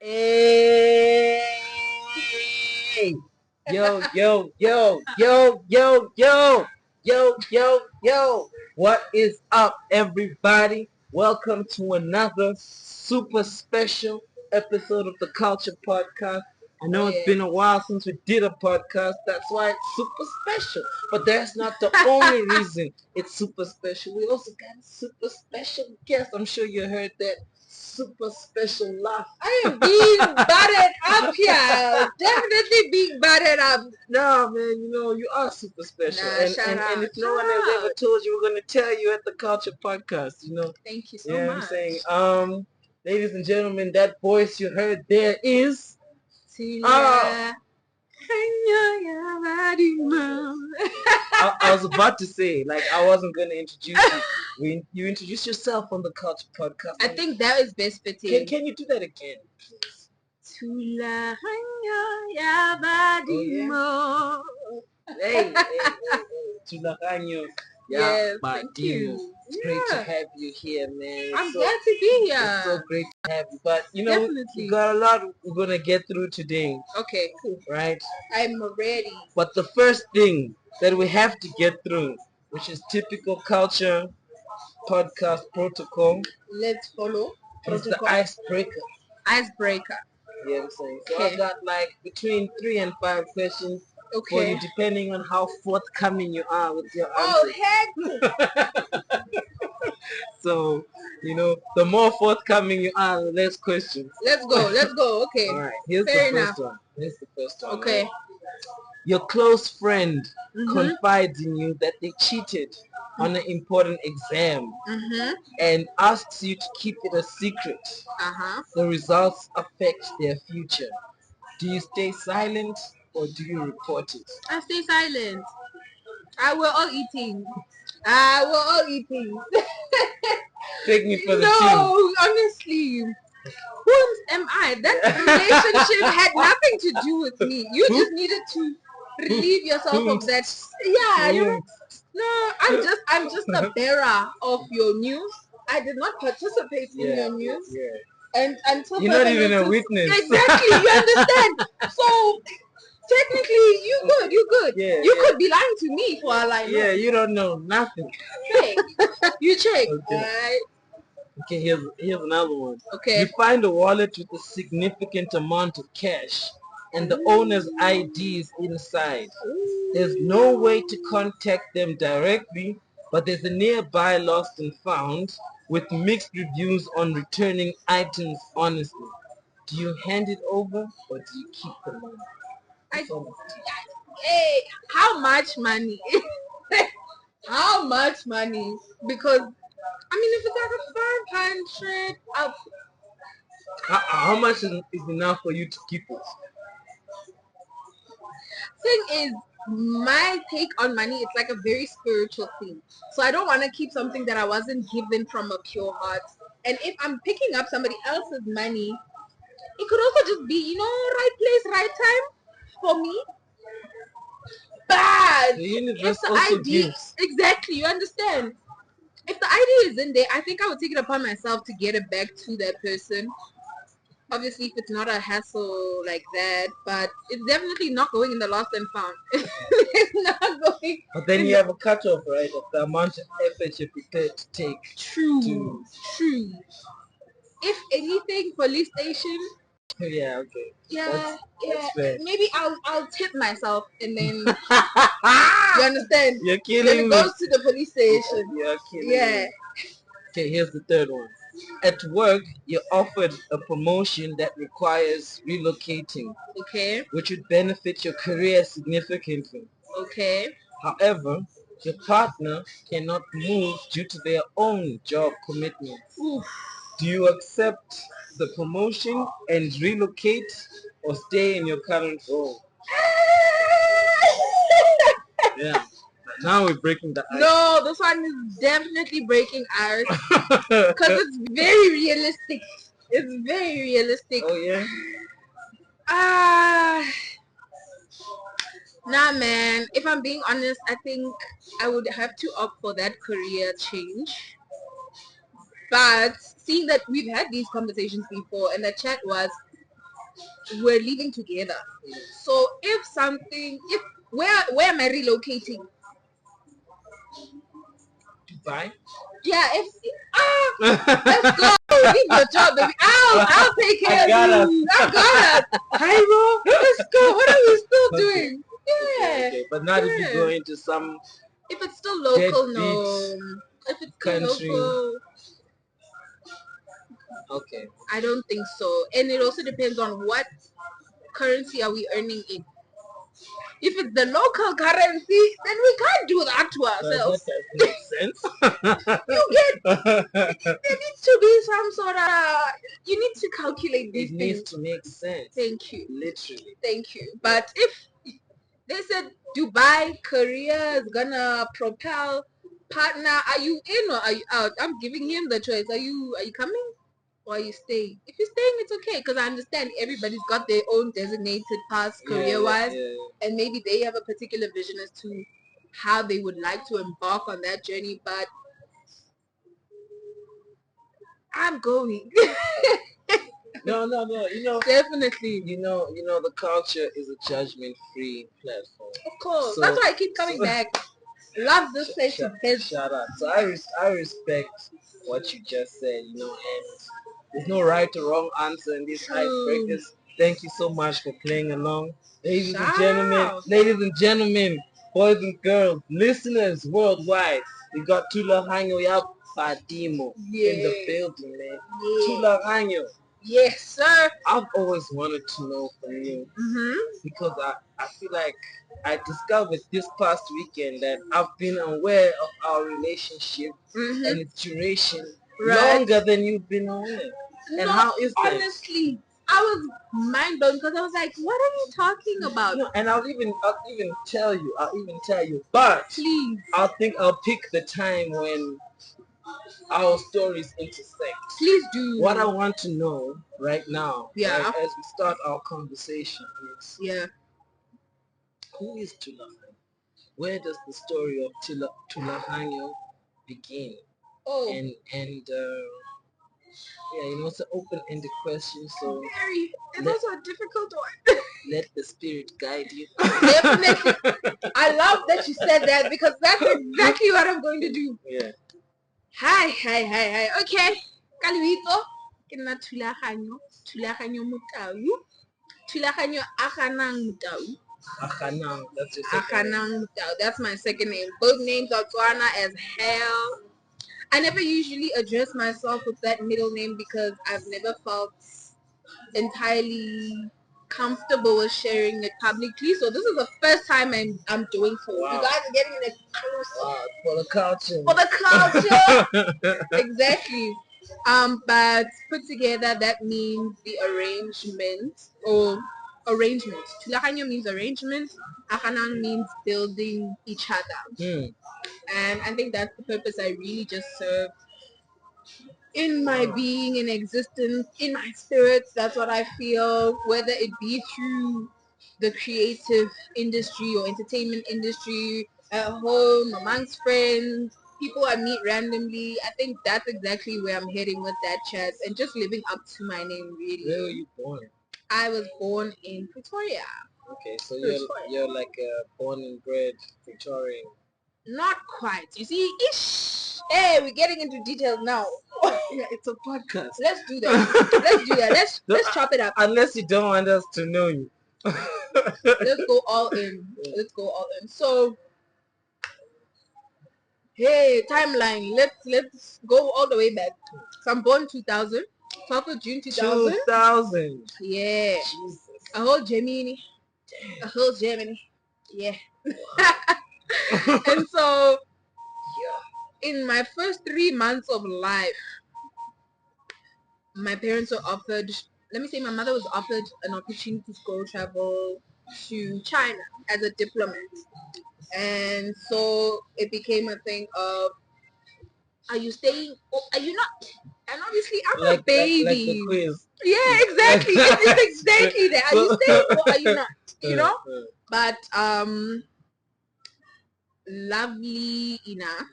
Hey, yo, yo, yo, yo, yo, yo, yo, yo, yo. What is up, everybody? Welcome to another super special episode of the Culture Podcast. I know it's been a while since we did a podcast. That's why it's super special. But that's not the only reason it's super special. We also got a super special guest. I'm sure you heard that super special laugh. I am being battered up here. Definitely being battered up. No, man, you are super special. Nah, and if no one has ever told you, we're going to tell you at the Culture Podcast, Thank you so Yeah, much. I'm saying, ladies and gentlemen, that voice you heard there is... Thulaganyo. I was about to say, like, I wasn't going to introduce you. You introduce yourself on the Culture Podcast. I think that is best fitting. Can you do that again, please? Thulaganyo yabadimo. Hey. Thulaganyo. Yes, thank you. It's great to have you here, man. I'm glad to be here. It's so great to have you. But, Definitely. we got a lot we're going to get through today. Okay, cool. Right? I'm ready. But the first thing that we have to get through, which is typical Culture Podcast protocol. Let's follow. Is the icebreaker. Icebreaker. Yeah, I'm saying. So Okay. I got like between 3 and 5 questions for you, depending on how forthcoming you are with your answers. Oh, heck! So, the more forthcoming you are, the less questions. Let's go. Okay. All right, here's Fair the first one. Okay. Your close friend confides in you that they cheated on an important exam and asks you to keep it a secret. The results affect their future. Do you stay silent or do you report it? I stay silent. We're all eating. Take me for the team. No, honestly. Who am I? That relationship had nothing to do with me. You just needed to relieve yourself of that. Yeah, no, I'm just a bearer of your news. I did not participate in your news. Yeah. And until you're not even a witness. Exactly, you understand? So technically, you good. Yeah, you could be lying to me for all I know. Yeah, you don't know nothing. Check. You check. Okay. Alright. Okay, here's another one. Okay. You find a wallet with a significant amount of cash and the owner's ID is inside. There's no way to contact them directly, but there's a nearby lost and found with mixed reviews on returning items honestly. Do you hand it over or do you keep the money? Hey, how much money? How much money? Because if it's like a 500, how much is enough for you to keep it? Thing is, my take on money, it's like a very spiritual thing. So I don't want to keep something that I wasn't given from a pure heart. And if I'm picking up somebody else's money, it could also just be, right place, right time for me. But The universe if the also ID, gives. exactly, you understand? If the ID is in there, I think I would take it upon myself to get it back to that person. Obviously, if it's not a hassle like that, but it's definitely not going in the lost and found. It's not going. But then you have a cutoff, right, of the amount of effort you're prepared to take. True. If anything, police station. Yeah, okay. Yeah, that's fair. Maybe I'll tip myself and then you understand. You're killing then it me. goes to the police station. You're killing Yeah. me. Okay, here's the third one. At work, you're offered a promotion that requires relocating, Okay. which would benefit your career significantly. Okay. However, your partner cannot move due to their own job commitments. Oof. Do you accept the promotion and relocate or stay in your current role? Yeah. Now we're breaking the ice. No, this one is definitely breaking ice because it's very realistic. It's very realistic. Oh yeah? Nah, man. If I'm being honest, I think I would have to opt for that career change. But seeing that we've had these conversations before and the chat was, we're living together. So where am I relocating? Dubai. Yeah, let's go. Leave your job, baby. I'll take care of you. I got it. Hi, bro. Let's go. What are we still doing? Yeah. Okay. But not if you go into some. If it's still local, deadbeat no. If it's still country. local, okay. I don't think so. And it also depends on what currency are we earning in. If it's the local currency, then we can't do that to ourselves. That makes sense. There needs to be some sort of, you need to calculate these It things. needs to make sense. Thank you. Literally. Thank you. But if they said Dubai, Korea is gonna propel partner, are you in or are you out? I'm giving him the choice. Are you coming? Or are you staying? If you're staying, it's okay because I understand everybody's got their own designated paths career-wise, and maybe they have a particular vision as to how they would like to embark on that journey. But I'm going. No. You know, definitely. You know, the culture is a judgment-free platform. Of course, that's why I keep coming back. Love this place to visit. Shout out. So I respect what you just said. You know, and there's no right or wrong answer in these icebreakers. Thank you so much for playing along, ladies and gentlemen, boys and girls, listeners worldwide. We got Thulaganyo Padimo in the building, man. Thulaganyo. Yes, sir. I've always wanted to know from you because I feel like I discovered this past weekend that I've been aware of our relationship and its duration longer than you've been aware. And how is that? Honestly, I was mind blown because I was like, "What are you talking about?" No, and I'll even tell you. But please, I'll pick the time when our stories intersect. Please do. What I want to know right now, right, as we start our conversation, is who is Thulaganyo? Where does the story of Thulaganyo begin? Oh, and it's an open-ended question, so it's also a difficult one. Let the spirit guide you. Definitely. I love that you said that because that's exactly what I'm going to do. Yeah. Hi. Okay. Kalwito. Ke nna Thulaganyo. Thulaganyo Motau. Thulaganyo Aganang Motau. Aganang. That's your second name. That's my second name. Both names are Tswana as hell. I never usually address myself with that middle name because I've never felt entirely comfortable with sharing it publicly. So this is the first time I'm doing so. Wow. You guys are getting an exclusive. For the culture. For the culture. Exactly. But put together that means the arrangement or arrangements. Thulaganyo means arrangement. Akanang means building each other. And I think that's the purpose I really just serve in my being, in existence, in my spirits. That's what I feel, whether it be through the creative industry or entertainment industry, at home, amongst friends, people I meet randomly. I think that's exactly where I'm heading with that chat and just living up to my name, really. Where were you born? I was born in Pretoria. Okay, so you're like a born and bred Victorian. Not quite. You see, hey, we're getting into details now. Yeah, it's a podcast. Let's do that. Let's chop it up. Unless you don't want us to know you. Let's go all in. So, hey, timeline. Let's go all the way back. So I'm born 2000. 12th of June 2000. 2000. Yeah. Jesus. A whole Gemini. Yeah. And so, in my first 3 months of life, my parents were offered, let me say my mother was offered an opportunity to go travel to China as a diplomat. And so it became a thing of, are you staying or are you not? And obviously I'm a baby. Like the quiz. Yeah, exactly. It's exactly that. Are you staying or are you not? You know? But lovely enough,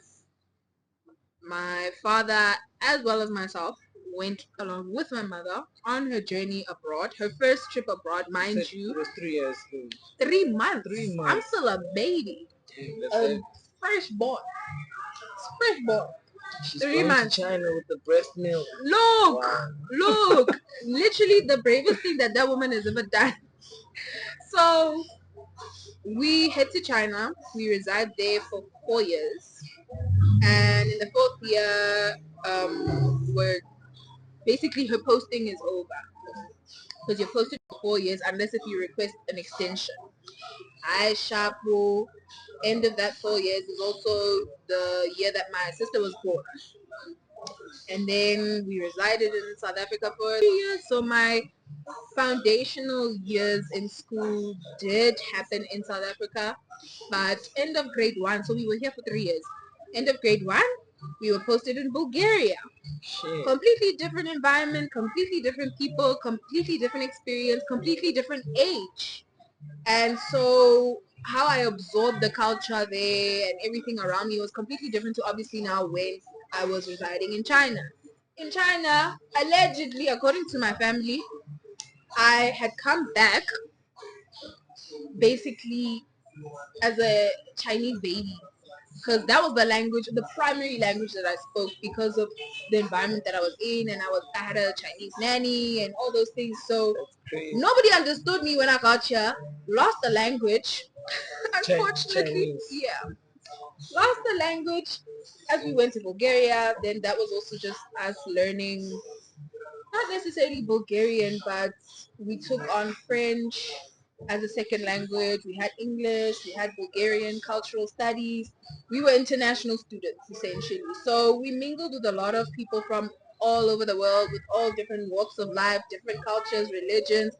my father as well as myself went along with my mother on her journey abroad. Her first trip abroad, mind you. It was 3 years. 3 months. 3 months. I'm still a baby. Fresh born. Fresh born. She's 3 going months. to China with the breast milk. Look, Wow. look. Literally the bravest thing that woman has ever done. So we head to China. We reside there for 4 years. And in the 4th year, we're basically her posting is over. Because you're posted for 4 years unless if you request an extension. I Shapu, end of that 4 years is also the year that my sister was born. And then we resided in South Africa for 3 years. So my foundational years in school did happen in South Africa. But end of grade 1, so we were here for 3 years. End of grade 1, we were posted in Bulgaria. Shit. Completely different environment, completely different people, completely different experience, completely different age. And so how I absorbed the culture there and everything around me was completely different to obviously now when I was residing in China. In China, allegedly, according to my family, I had come back basically as a Chinese baby because that was the language, the primary language that I spoke because of the environment that I was in, and I had a Chinese nanny and all those things. So nobody understood me when I got here. Lost the language, unfortunately. Chinese. Yeah, lost the language as we went to Bulgaria. Then that was also just us learning, not necessarily Bulgarian, but we took on French as a second language. We had English, we had Bulgarian cultural studies. We were international students essentially. So we mingled with a lot of people from all over the world with all different walks of life, different cultures, religions,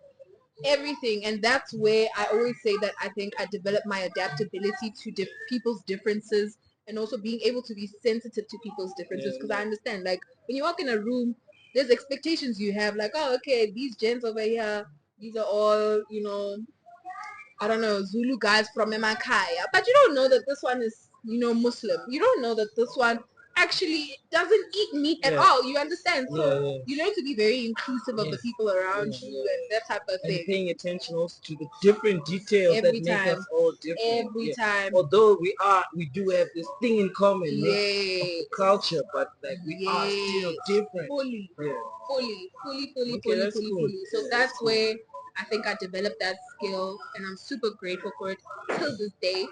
everything. And that's where I always say that I think I developed my adaptability to people's differences and also being able to be sensitive to people's differences because I understand, like, when you walk in a room, there's expectations you have, like, oh, okay, these gents over here, these are all, I don't know, Zulu guys from Emakaya, but you don't know that this one is, Muslim. You don't know that this one actually doesn't eat meat at all. You understand? So you learn to be very inclusive of the people around you and that type of thing. And paying attention also to the different details that make us all different. Every time. Although we do have this thing in common, of the culture, but like we are still different. Fully. So Yeah, that's where I think I developed that skill, and I'm super grateful for it till this day.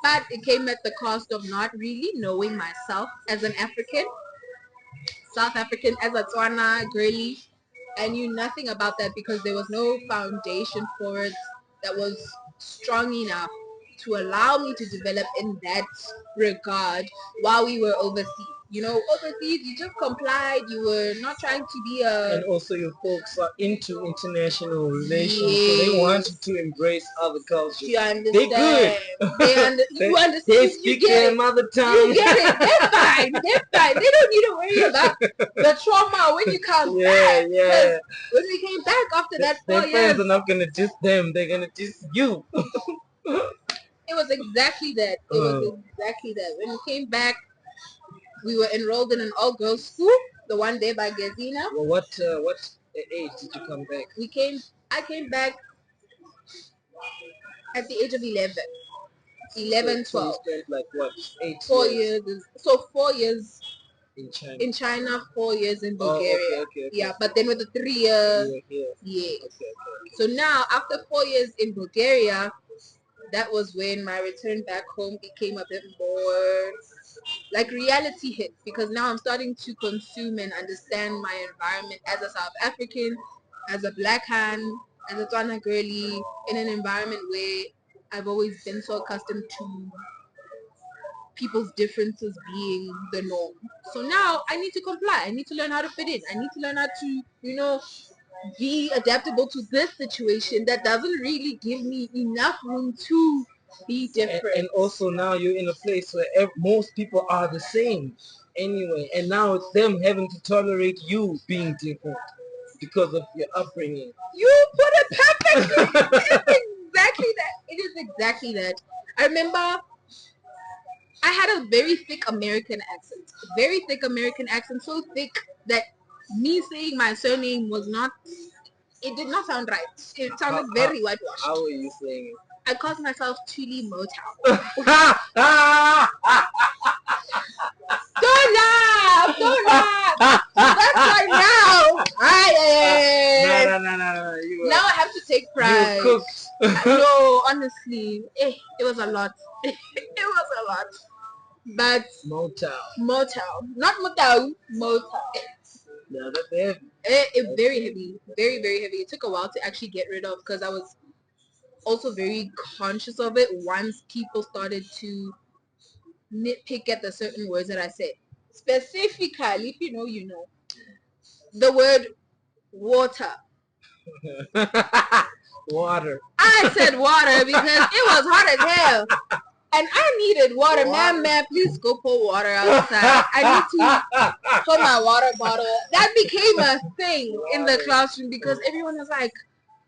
But it came at the cost of not really knowing myself as an African, South African, as a Tswana girly. I knew nothing about that because there was no foundation for it that was strong enough to allow me to develop in that regard while we were overseas. Overseas, you just complied. You were not trying to be a... And also your folks are into international relations, so they want you to embrace other cultures. You understand. They're good. You understand. They speak their mother tongue. You get it. They're fine. They don't need to worry about the trauma when you come back. Yeah. When we came back after that 4 years. Their friends are not going to diss them. They're going to diss you. It was exactly that. When we came back, we were enrolled in an all-girls school, the one day by Gezina. Well, what age did you come back? I came back at the age of 11. 11, 12. So you spent like what? 4 years. So 4 years in China, 4 years in Bulgaria. Okay. Yeah, but then with the 3 years. Yeah. Okay. So now, after 4 years in Bulgaria, that was when my return back home became a bit more like reality hit, because now I'm starting to consume and understand my environment as a South African, as a black hand, as a Tswana girly, in an environment where I've always been so accustomed to people's differences being the norm. So now I need to comply. I need to learn how to fit in. I need to learn how to, be adaptable to this situation that doesn't really give me enough room to be different. And also now you're in a place where most people are the same anyway, and now it's them having to tolerate you being different because of your upbringing. You put it perfectly. It is exactly that. I remember I had a very thick American accent. So thick that me saying my surname was not, it did not sound right. It sounded very whitewashed. How were you saying it? I called myself Chili Motown. Don't laugh! Don't laugh! That's right now! No. Now I have to take pride. You cooked. No, honestly, it was a lot. It was a lot. But Motown, not Motown, Motown. No, that's heavy. Very heavy, very very heavy. It took a while to actually get rid of because I was also very conscious of it once people started to nitpick at the certain words that I said. Specifically, if you know, you know. The word water. Water. I said water because it was hot as hell. And I needed water. Man, please go pour water outside. I need to put my water bottle. That became a thing in the classroom because everyone was like,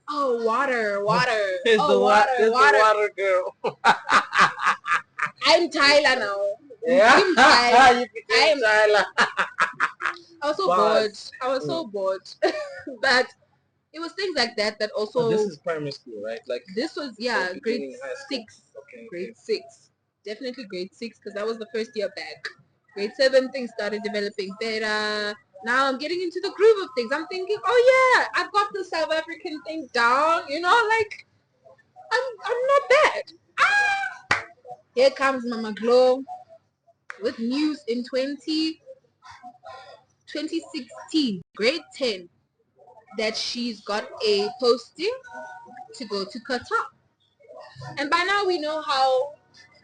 oh, water. It's oh, the water. The water girl. I'm Tyler now. Yeah. I'm Tyler. You became Tyler. I was so bored. I was so bored. But it was things like that that also. This is primary school, right? Like this was grade 6. Okay. Grade 6. Definitely grade 6 because that was the first year back. Grade 7 things started developing better. Now I'm getting into the groove of things. I'm thinking, oh yeah, I've got the South African thing down. You know, like I'm not bad. Here comes Mama Glow with news in 2016, grade 10, that she's got a posting to go to Qatar. And by now we know how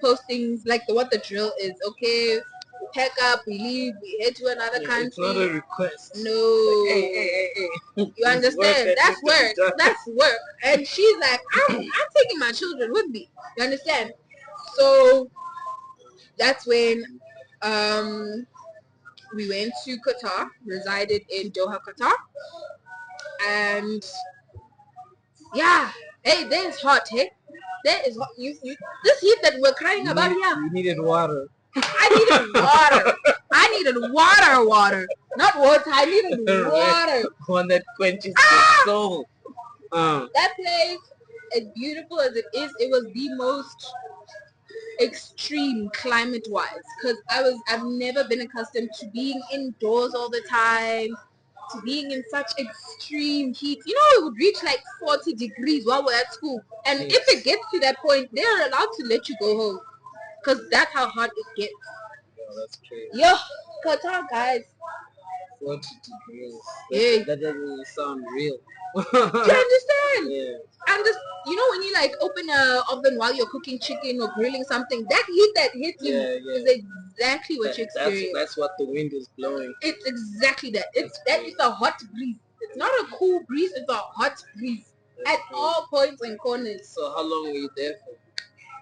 postings, like what the drill is. Okay, we pack up, we leave, we head to another country. It's not a request. No. Like, hey. You understand? That's work. That's work. And she's like, I'm taking my children with me. You understand? So that's when we went to Qatar, resided in Doha, Qatar. And yeah, hey, there's hot, hey? There is hot. You this heat that we're crying about here. You needed water. I needed water. I needed water. Not water, I needed water. One that quenches the soul. That place, as beautiful as it is, it was the most extreme climate-wise because I've never been accustomed to being indoors all the time, to being in such extreme heat. You know, it would reach like 40 degrees while we're at school. And if it gets to that point, they're allowed to let you go home because that's how hot it gets. Yo, that's crazy. Yo, Qatar, guys. 40 degrees. Yeah. That doesn't even sound real. Do you understand? Yeah. And just, you know, when you like open a oven while you're cooking chicken or grilling something, that heat that hits you is exactly what you experience. That's what the wind is blowing. It's exactly that. It's a hot breeze. It's not a cool breeze. It's a hot breeze at all points and corners. So how long were you there for?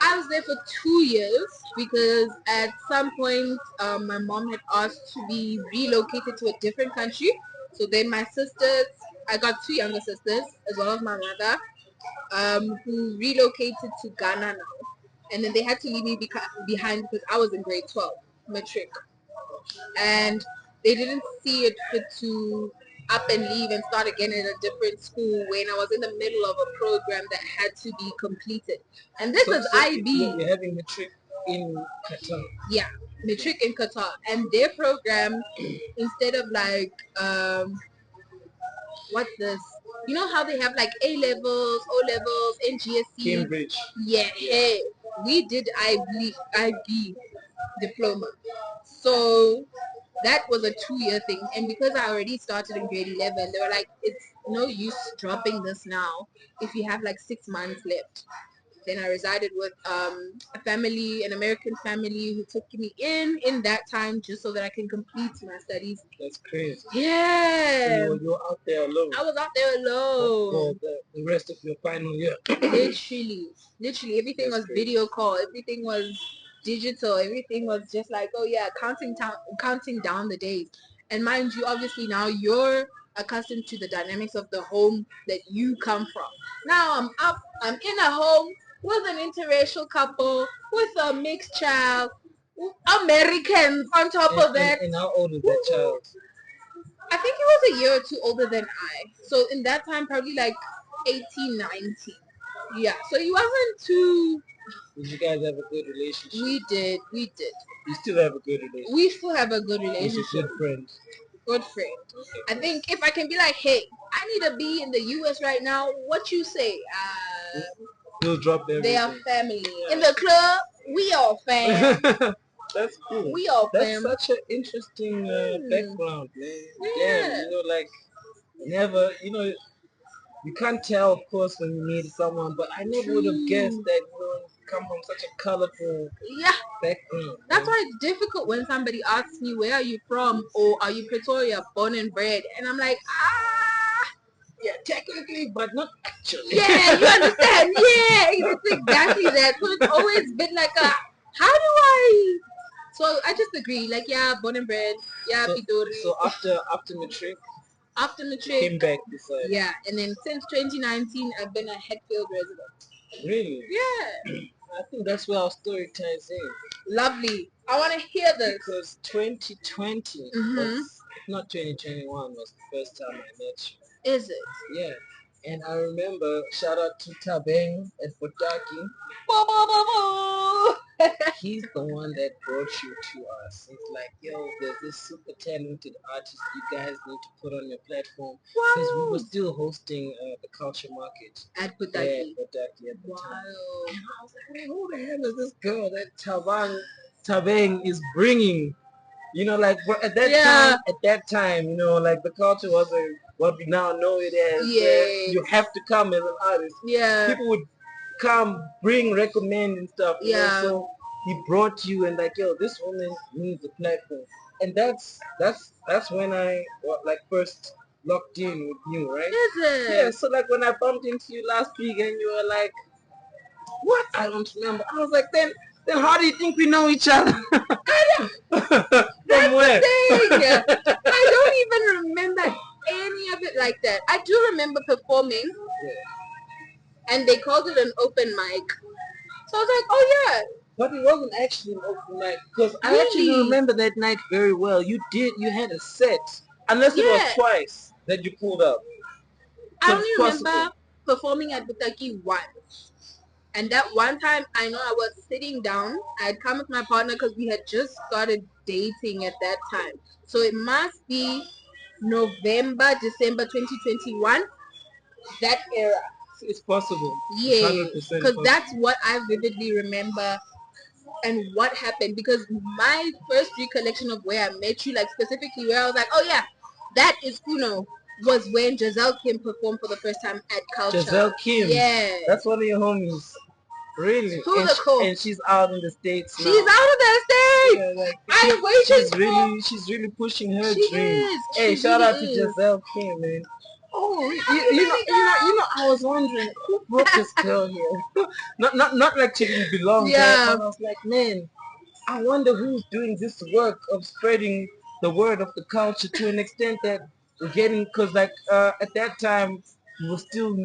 I was there for 2 years because at some point my mom had asked to be relocated to a different country. So then my sisters, I got 2 younger sisters as well as my mother, who relocated to Ghana now. And then they had to leave me behind because I was in grade 12, matric. And they didn't see it fit to up and leave and start again in a different school when I was in the middle of a program that had to be completed. And this is IB. You're having matric in Qatar. Yeah, matric in Qatar. And their program, instead of like, what's this? You know how they have like A-levels, O-levels, NGSC? Cambridge. Yeah, hey, we did IB diploma. So that was a 2-year thing. And because I already started in grade 11, they were like, it's no use dropping this now if you have like 6 months left. Then I resided with a family, an American family who took me in that time just so that I can complete my studies. That's crazy. Yeah. So you were out there alone. I was out there alone. For the rest of your final year. Literally, everything was video call. Everything was digital. Everything was just like, oh yeah, counting down the days. And mind you, obviously now you're accustomed to the dynamics of the home that you come from. Now I'm in a home with an interracial couple, with a mixed child, Americans on top of that. And how old is that child? I think he was a year or two older than I. So in that time, probably like 18, 19. Yeah. So he wasn't too. Did you guys have a good relationship? We did. You still have a good relationship? We still have a good He's a relationship. good friend. Good friend. Okay. I think if I can be like, hey, I need to be in the US right now, what you say? He'll drop everything. They are family. In the club, we are fam. That's cool. We are That's fam. such an interesting background, man. Yeah. Damn, you know, like, never, you know, you can't tell, of course, when you meet someone, but I never would have guessed that you come from such a colorful background. That's why it's difficult when somebody asks me, where are you from? Or are you Pretoria, born and bred? And I'm like, yeah, technically, but not actually. Yeah, you understand? Yeah, it's exactly that. So it's always been like how do I? So I just agree, like, yeah, born and bred, yeah, Pitori. So after matric, came back this side. Yeah, and then since 2019, I've been a Hatfield resident. Really? Yeah. I think that's where our story ties in. Lovely. I want to hear this. Because 2020 was, not 2021, was the first time I met you. Is it? Yeah. And I remember, shout out to Tabeng at Botaki. He's the one that brought you to us. He's like, yo, there's this super talented artist you guys need to put on your platform. Because we were still hosting the culture market at Botaki. at the time. And I was like, who the hell is this girl that Tabeng is bringing? You know, like at that time, you know, like the culture wasn't what we now know it as. Yeah. You have to come as an artist. Yeah. People would come, recommend and stuff. You know? So he brought you and like, yo, this woman needs a platform. And that's when I first locked in with you, right? Is it? Yeah. So like when I bumped into you last week and you were like, what? I don't remember. I was like, then how do you think we know each other? From where? I don't even remember any of it like that. I do remember performing, and they called it an open mic. So I was like, oh yeah. But it wasn't actually an open mic because I actually remember that night very well. You had a set, unless it was twice that you pulled up. I only remember performing at Butaki once. And that one time, I know I was sitting down. I had come with my partner because we had just started dating at that time. So it must be November, December 2021, that era. It's possible. Yeah, because that's what I vividly remember and what happened. Because my first recollection of where I met you, like specifically where I was like, oh yeah, that is Kuno, was when Giselle Kim performed for the first time at Culture. Giselle Kim? Yeah. That's one of your homies. Really? And she's out in the States now. She's out of the States! Yeah, like, I'm waiting she's really pushing her dream. Is. Hey, shout out to Giselle Kim, man. Oh, you know, I was wondering who brought this girl here. not like she didn't belong there, but I was like, man, I wonder who's doing this work of spreading the word of the culture to an extent that we're getting, because like at that time we were still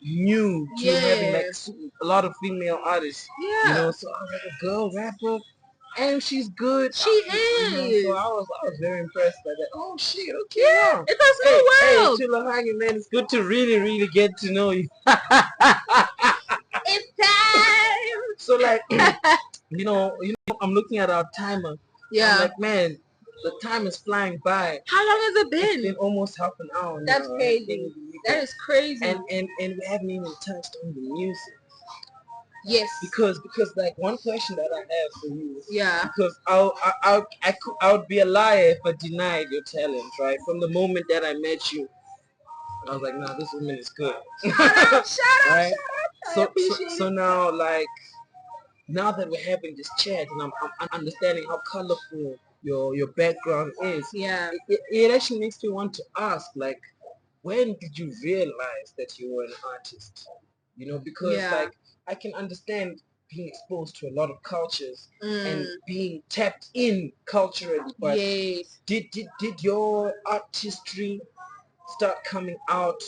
new to having like a lot of female artists. You know, so I was like, a girl rapper. And she's good. She is. So I was very impressed by that. Oh shit, okay. Yeah, it's a small world. Hey, Thulaganyo, man, it's good to really get to know you. It's time. So like, you know, I'm looking at our timer. Yeah. I'm like, man, the time is flying by. How long has it been? It's been almost half an hour. That's crazy. That is crazy. And we haven't even touched on the music. Yes. Because like one question that I have for you. Yeah. Because I would be a liar if I denied your talent, right? From the moment that I met you, I was like, nah, this woman is good. Shut up. So now, like, now that we're having this chat and I'm understanding how colorful your background is. Yeah. It actually makes me want to ask, like, when did you realize that you were an artist? You know, because like I can understand being exposed to a lot of cultures and being tapped in culturally, but did your artistry start coming out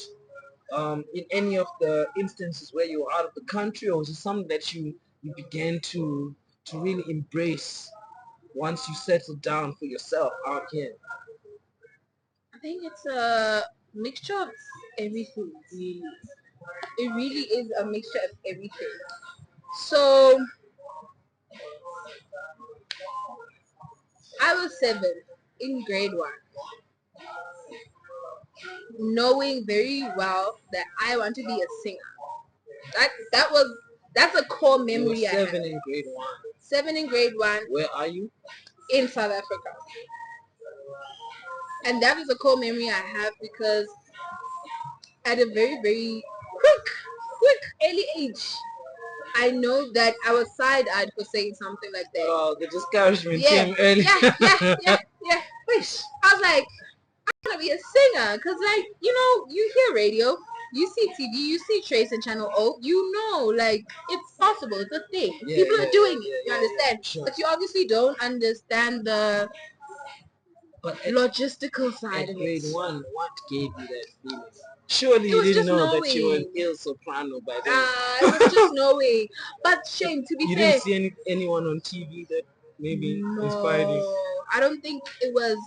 in any of the instances where you were out of the country, or was it something that you began to really embrace once you settled down for yourself out here? I think it's a mixture of everything, really. It really is a mixture of everything. So I was 7 in grade 1, knowing very well that I want to be a singer. That's a core memory I have. 7 in grade 1. 7 in grade 1. Where are you? In South Africa. And that is a core memory I have because at a very, very quick, early age, I know that I was side-eyed for saying something like that. Oh, the discouragement came early. Yeah. Wish. I was like, I want to be a singer because, like, you hear radio, you see TV, you see Trace and Channel O, like, it's possible, it's a thing. People are doing it, you understand? Sure. But you obviously don't understand the logistical side at of grade it. 1, what gave you that feeling? Surely you didn't know that you were an ill soprano by then. It was just knowing. But shame, to be you fair. You didn't see anyone on TV that maybe inspired you? I don't think it was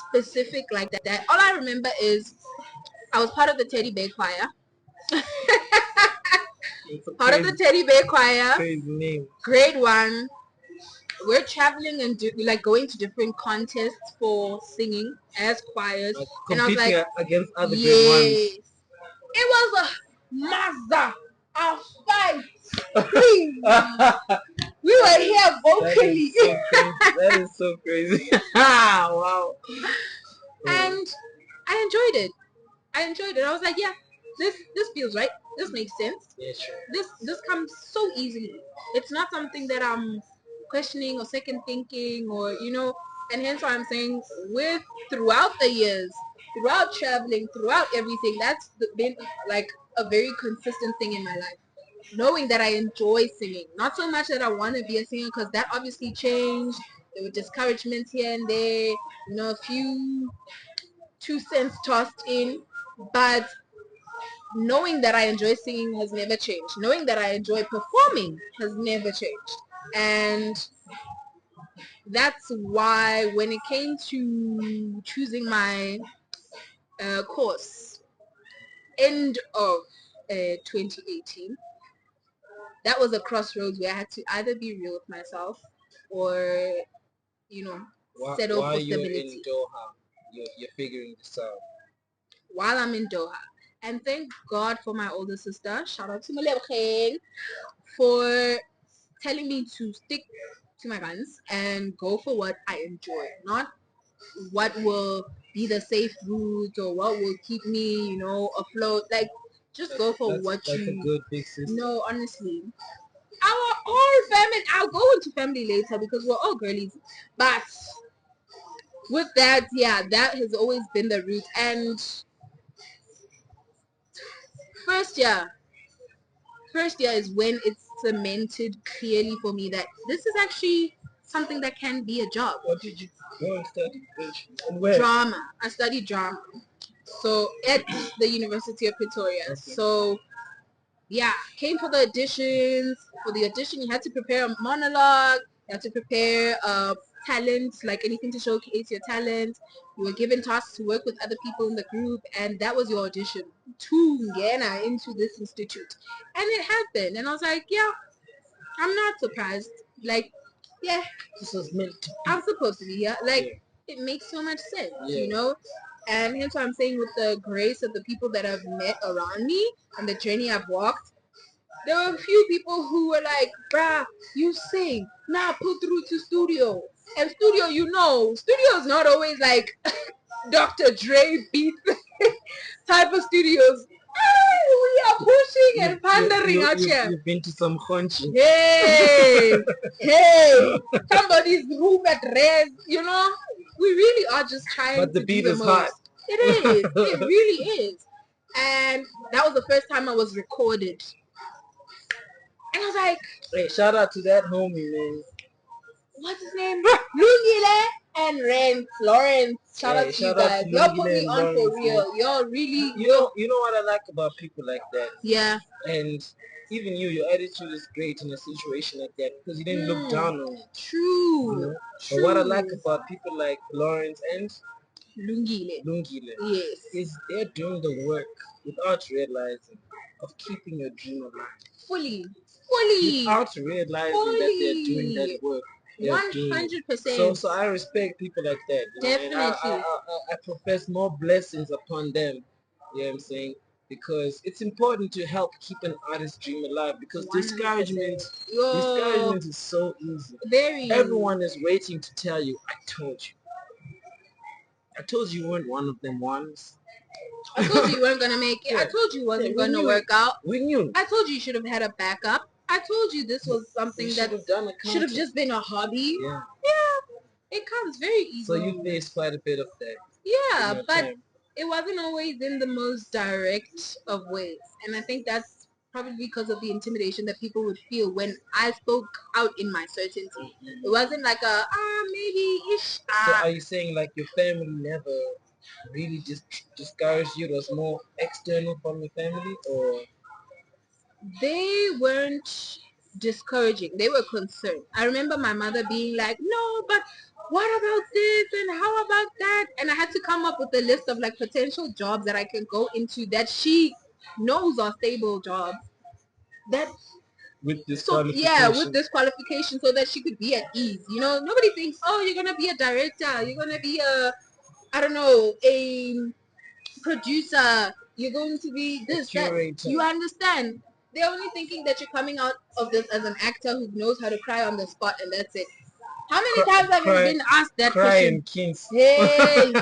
specific like that. All I remember is I was part of the teddy bear choir. Part of the teddy bear choir. Crazy name. Grade 1. We're traveling and going to different contests for singing as choirs. And I was like, against other grade ones. It was a Mazda, a fight. We were here vocally. That is so crazy. Wow. And I enjoyed it. I was like, yeah, this feels right. This makes sense. Yeah, sure. This comes so easily. It's not something that I'm questioning or second thinking or and hence why I'm saying throughout the years, throughout traveling, throughout everything, that's been like a very consistent thing in my life. Knowing that I enjoy singing, not so much that I want to be a singer, because that obviously changed. There were discouragements here and there, a few 2 cents tossed in, but knowing that I enjoy singing has never changed. Knowing that I enjoy performing has never changed. And that's why when it came to choosing my course, end of 2018, that was a crossroads where I had to either be real with myself or, settle for stability. While you're in Doha, you're figuring this out. While I'm in Doha. And thank God for my older sister. Shout out to Malebkheng for telling me to stick to my guns and go for what I enjoy, not what will be the safe route or what will keep me, afloat. Like, just go for what you. That's a good big sister. No, honestly, our whole family. I'll go into family later because we're all girlies, but with that, yeah, that has always been the route. And first year is when it's cemented clearly for me that this is actually something that can be a job. What did you go and study eventually? And where? Drama. I studied drama. So at the University of Pretoria. Okay. So yeah, came for the auditions. For the audition, you had to prepare a monologue. You had to prepare talent, like anything to showcase your talent. You were given tasks to work with other people in the group, and that was your audition to get into this institute. And it happened, and I was like, yeah, I'm not surprised. Like, yeah, this was meant to be. I'm supposed to be here. Like, it makes so much sense, And hence why I'm saying, with the grace of the people that I've met around me and the journey I've walked, there were a few people who were like, bruh, you sing, now put through to studio. And studio, studio is not always like Dr. Dre beat type of studios. We are pushing and pandering out here. You've been to some khonchi. Hey, somebody's room at res, we really are just trying but the to beat do the is most. hot. It is. It really is. And that was the first time I was recorded. And I was like, hey, shout out to that homie, man. What's his name? Lungile and Lawrence. Shout out to you guys. Y'all put me on for real. Y'all really. You know what I like about people like that? Yeah. And even your attitude is great in a situation like that because you didn't look down on it. True. But what I like about people like Lawrence and Lungile. Lungile, Yes. is they're doing the work without realizing of keeping your dream alive. Fully. Fully. Without realizing that they're doing that Fully. work. They're doing it. 100%. So I respect people like that. You know, and Definitely. I profess more blessings upon them. You know what I'm saying? Because it's important to help keep an artist's dream alive because 100%. discouragement is so easy. Very. Everyone is waiting to tell you, I told you. I told you weren't one of them ones. I told you you weren't gonna make it. I told you it wasn't gonna work out. We knew. I told you you should have had a backup. I told you this was something that should have just been a hobby. Yeah. It comes very easy. So you faced quite a bit of that. Yeah, but it wasn't always in the most direct of ways. And I think that's probably because of the intimidation that people would feel when I spoke out in my certainty. It wasn't like a, maybe ish. So are you saying like your family never really just discouraged you? It was more external from your family, or they weren't discouraging. They were concerned. I remember my mother being like, no, but what about this and how about that? And I had to come up with a list of like potential jobs that I can go into that she knows are stable jobs. That with this with this qualification so that she could be at ease. You know, nobody thinks, oh, you're gonna be a director, you're gonna be a, I don't know, a producer, you're going to be this, that. You understand? They're only thinking that you're coming out of this as an actor who knows how to cry on the spot, and that's it. How many times have you been asked that question? Hey,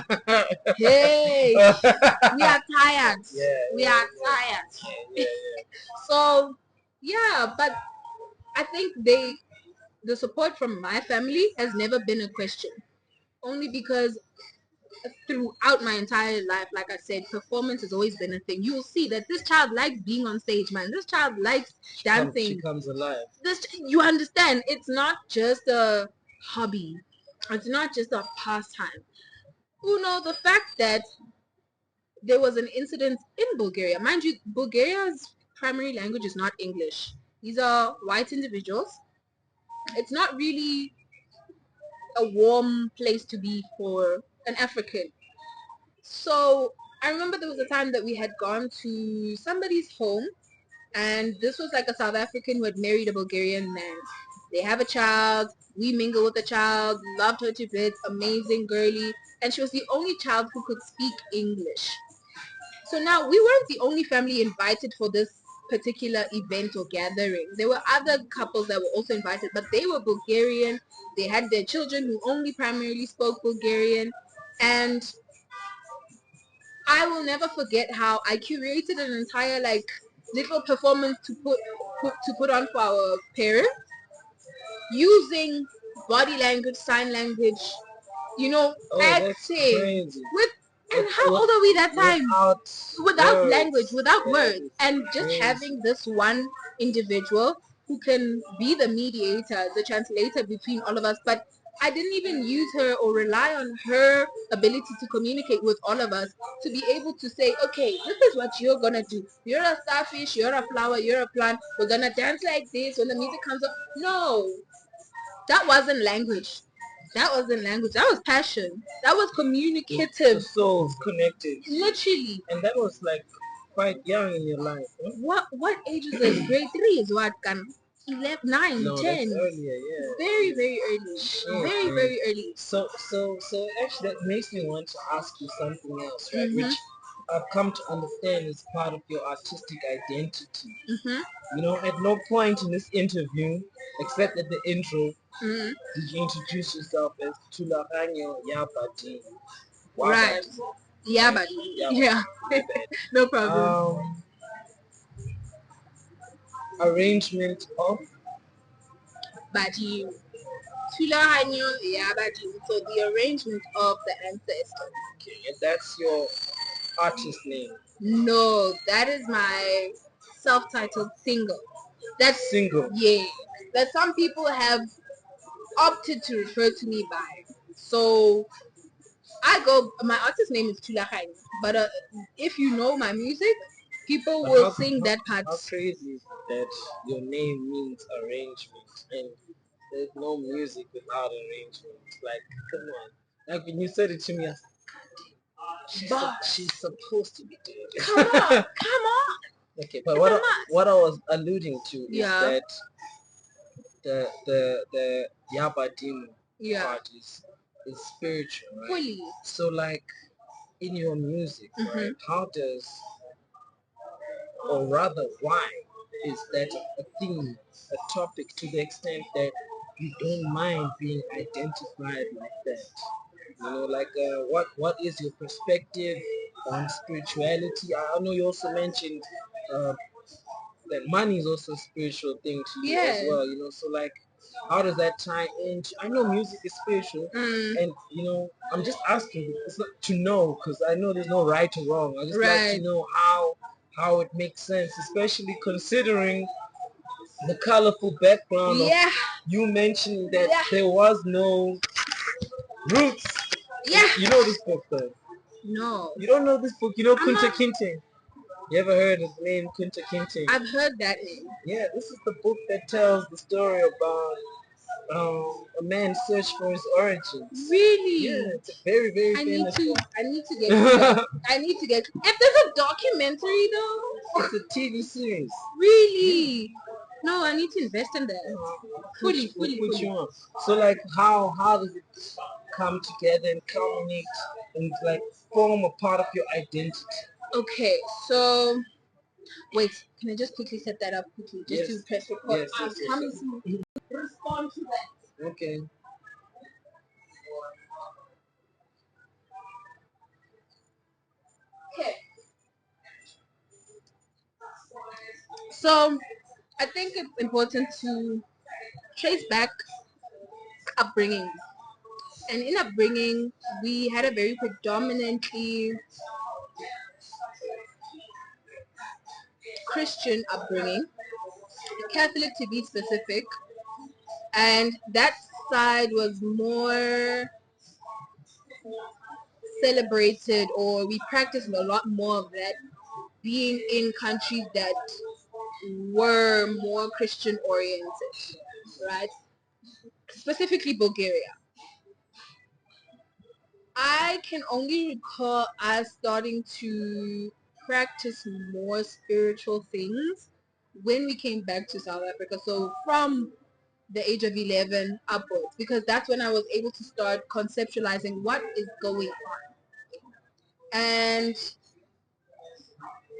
hey, we are tired. We are tired. So, yeah, but I think the support from my family has never been a question. Only because throughout my entire life, like I said, performance has always been a thing. You will see that this child likes being on stage, man. This child likes dancing. She comes alive. You understand? It's not just a hobby. It's not just a pastime. You know, the fact that there was an incident in Bulgaria. Mind you, Bulgaria's primary language is not English. These are white individuals. It's not really a warm place to be for an African. So I remember there was a time that we had gone to somebody's home, and this was like a South African who had married a Bulgarian man. They have a child. We mingle with the child. Loved her to bits. Amazing girly. And she was the only child who could speak English. So now we weren't the only family invited for this particular event or gathering. There were other couples that were also invited, but they were Bulgarian. They had their children who only primarily spoke Bulgarian. And I will never forget how I curated an entire like little performance to put on for our parents using body language, sign language, you know, acting with. And how old are we that time? Without language, without words, and just having this one individual who can be the mediator, the translator between all of us. But I didn't even use her or rely on her ability to communicate with all of us to be able to say, okay, this is what you're gonna do. You're a starfish, you're a flower, you're a plant. We're gonna dance like this when the music comes up. No, that wasn't language. That wasn't language. That was passion. That was communicative. The souls connected. Literally. And that was like quite young in your life. Huh? What age is this? Grade 3 is what? 11, 9, no, 10. That's earlier, yeah. Very, very early. Very, very early. So actually that makes me want to ask you something else, right? Which I've come to understand is part of your artistic identity. You know, at no point in this interview, except at the intro, did you introduce yourself as Thulaganyo Yabadi? Right. Yabadi. Yeah. No problem. Arrangement of Badi. Thulaganyo Yabadi. So the arrangement of the ancestors. Okay, and that's your artist name? No, that is my self-titled single. That's single. Yeah. That some people have opted to refer to me by. So my artist name is Thulaganyo. But if you know my music, people will sing that part. How crazy that your name means arrangement and there's no music without arrangement. Like, come on. Like when you said it to me, I was like, She's supposed to be doing it. Come on, come on. Okay, but It's a must. what I was alluding to is Yeah. that the Yabadim Yeah. part is spiritual, right? Fully. So like in your music, right? How does, or rather why is that a theme, a topic, to the extent that you don't mind being identified like that? You know, like what is your perspective on spirituality? I know you also mentioned uh, that money is also a spiritual thing to you as well. You know, so like how does that tie into? I know music is spiritual, and you know, I'm just asking. It's not to know, because I know there's no right or wrong. I just like to know how it makes sense, especially considering the colorful background of you mentioning that there was no roots. Yeah. You know this book though. No. You don't know this book. You know Kunta Kinte. You ever heard of the name Kunta Kinte? I've heard that name. Yeah, this is the book that tells the story about a man's search for his origins. Really? Yeah, it's a very, very famous book. I need to get to that. I need to get. If there's a documentary though. It's a TV series. Really? Yeah. No, I need to invest in that. Fully. You on. So like how does it come together and culminate and like form a part of your identity? Okay, so wait, can I just quickly set that up quickly just to press record? Yes, I'm coming to respond to that. Okay. Okay. So I think it's important to trace back upbringing. And in upbringing, we had a very predominantly Christian upbringing, Catholic to be specific, and that side was more celebrated, or we practiced a lot more of that being in countries that were more Christian oriented, right? Specifically Bulgaria. I can only recall us starting to practice more spiritual things when we came back to South Africa. So from the age of 11 upwards, because that's when I was able to start conceptualizing what is going on. And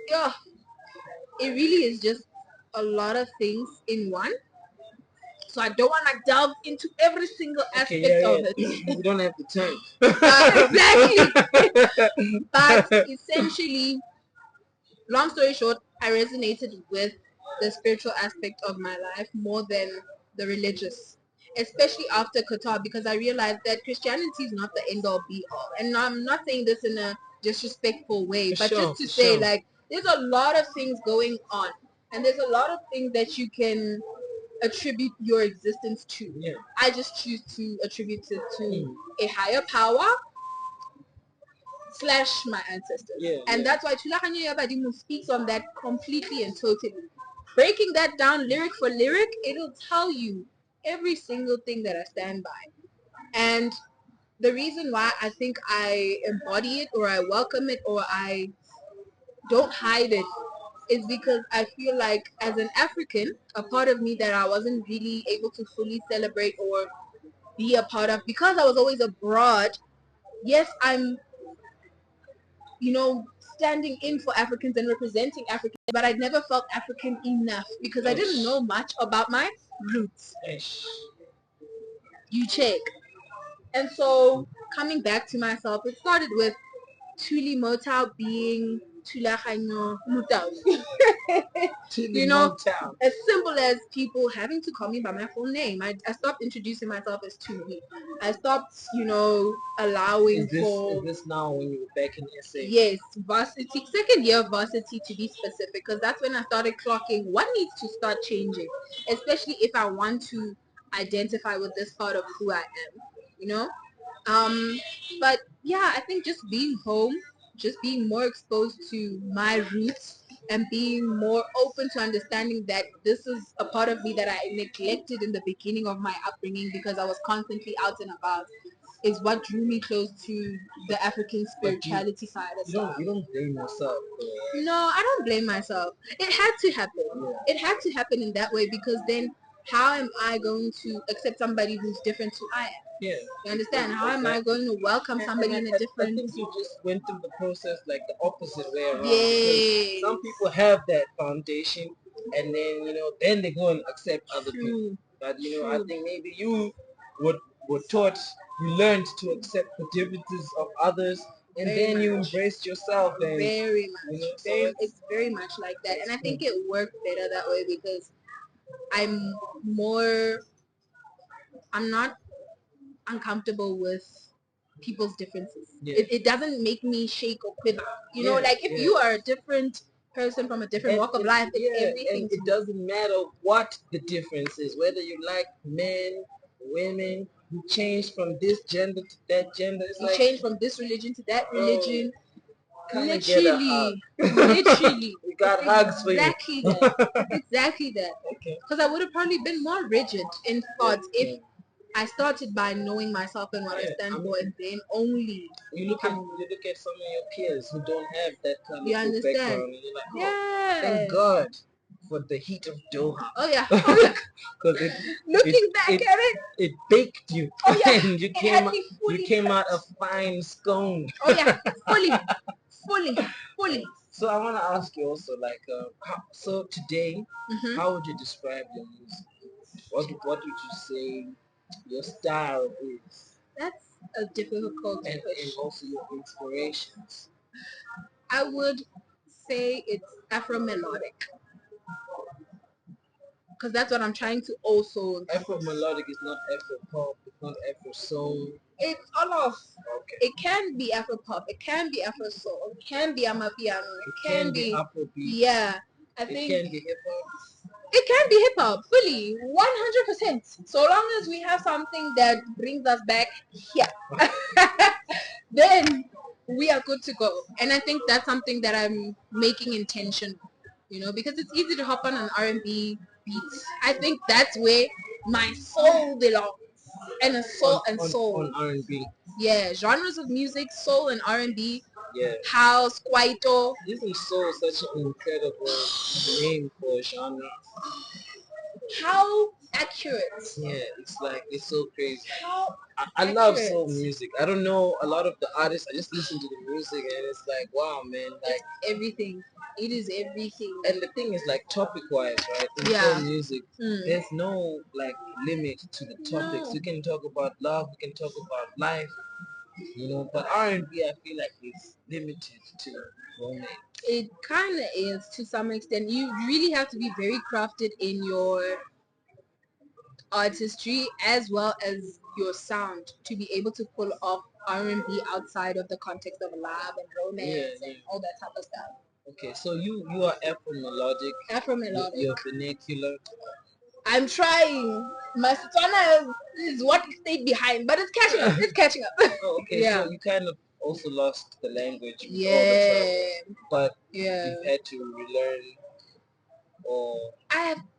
yeah, it really is just a lot of things in one. So I don't want to delve into every single aspect of it. You don't have the time. Exactly. But essentially, long story short, I resonated with the spiritual aspect of my life more than the religious, especially after Qatar, because I realized that Christianity is not the end all be all. And I'm not saying this in a disrespectful way, but just to say, like, there's a lot of things going on, and there's a lot of things that you can attribute your existence to. Yeah. I just choose to attribute it to a higher power / my ancestors. Yeah, and that's why Thulaganyo Yabadimu speaks on that completely and totally. Breaking that down lyric for lyric, it'll tell you every single thing that I stand by. And the reason why I think I embody it, or I welcome it, or I don't hide it, is because I feel like as an African, a part of me that I wasn't really able to fully celebrate or be a part of, because I was always abroad. Yes, I'm, standing in for Africans and representing Africans, but I never felt African enough because I didn't know much about my roots. You check. And so coming back to myself, it started with Tuli Motau being Thulaganyo Motau. As simple as people having to call me by my full name. I stopped introducing myself as Tuli. I stopped, allowing Is this now when you were back in SA? Yes, varsity, second year of varsity to be specific, because that's when I started clocking what needs to start changing, especially if I want to identify with this part of who I am, you know? But yeah, I think just being home, just being more exposed to my roots, and being more open to understanding that this is a part of me that I neglected in the beginning of my upbringing because I was constantly out and about. is what drew me close to the African But spirituality side as well. you don't blame yourself. No, I don't blame myself. It had to happen. Yeah. It had to happen in that way because then how am I going to accept somebody who's different to I am? Yeah. You understand? How am I going to welcome somebody in a different... I think you just went through the process like the opposite way around. Yes. Because some people have that foundation and then, then they go and accept other people. But, I think maybe you were taught, you learned to accept the differences of others and Very then you much. embraced yourself. And, Very much. so It's very much like that. And I think it worked better that way because I'm not uncomfortable with people's differences. Yeah. It doesn't make me shake or quiver. You know, like if you are a different person from a different walk of life, it's everything. And it doesn't matter what the difference is, whether you like men, women, you change from this gender to that gender. It's you like change from this religion to that religion. Literally. Literally. We got hugs for you. Exactly that. Exactly that. Okay. Because I would have probably been more rigid in thoughts if I started by knowing myself and what I stand for, and then only you look at some of your peers who don't have that kind you of understand. background, and you're like, Yeah. thank God for the heat of Doha. Oh yeah. Oh yeah. Because looking back at it baked you. Oh yeah. And you came out a fine scone. Oh yeah. Fully. So I want to ask you also, like, so today, how would you describe your music? What would you say your style is? That's a difficult question. And also your inspirations. I would say it's Afro-melodic. Because that's what I'm trying to also... Afro-melodic is not Afro-pop, it's not Afro-soul. It's all of... Okay. It can be Afro-pop, it can be Afro-soul, it can be Amapiano, it can be Afrobeat. Yeah. I think it can be hip-hop. It can be hip-hop, fully, 100%. So long as we have something that brings us back here, then we are good to go. And I think that's something that I'm making intentional, because it's easy to hop on an R&B beat. I think that's where my soul belongs, and soul. On R&B. Yeah, genres of music, soul and R&B. Yeah. House, kwaito. Isn't soul such an incredible name for a genre? How accurate. Yeah, it's so crazy. How I love soul music. I don't know a lot of the artists. I just listen to the music and it's like, wow, man. Like, it's everything. It is everything. And the thing is, like, topic-wise, right? In soul music, there's no, like, limit to the topics. You can talk about love. You can talk about life. But R&B, I feel like it's limited to romance. It kind of is to some extent. You really have to be very crafted in your artistry as well as your sound to be able to pull off R&B outside of the context of love and romance and all that type of stuff. Okay, so you are Afro-melodic. Afro-melodic. You're vernacular. I'm trying. My Setswana is what stayed behind, but it's catching up. It's catching up. Oh, okay. Yeah. So you kind of also lost the language with all the Yeah. travel, but Yeah. you've had to relearn, or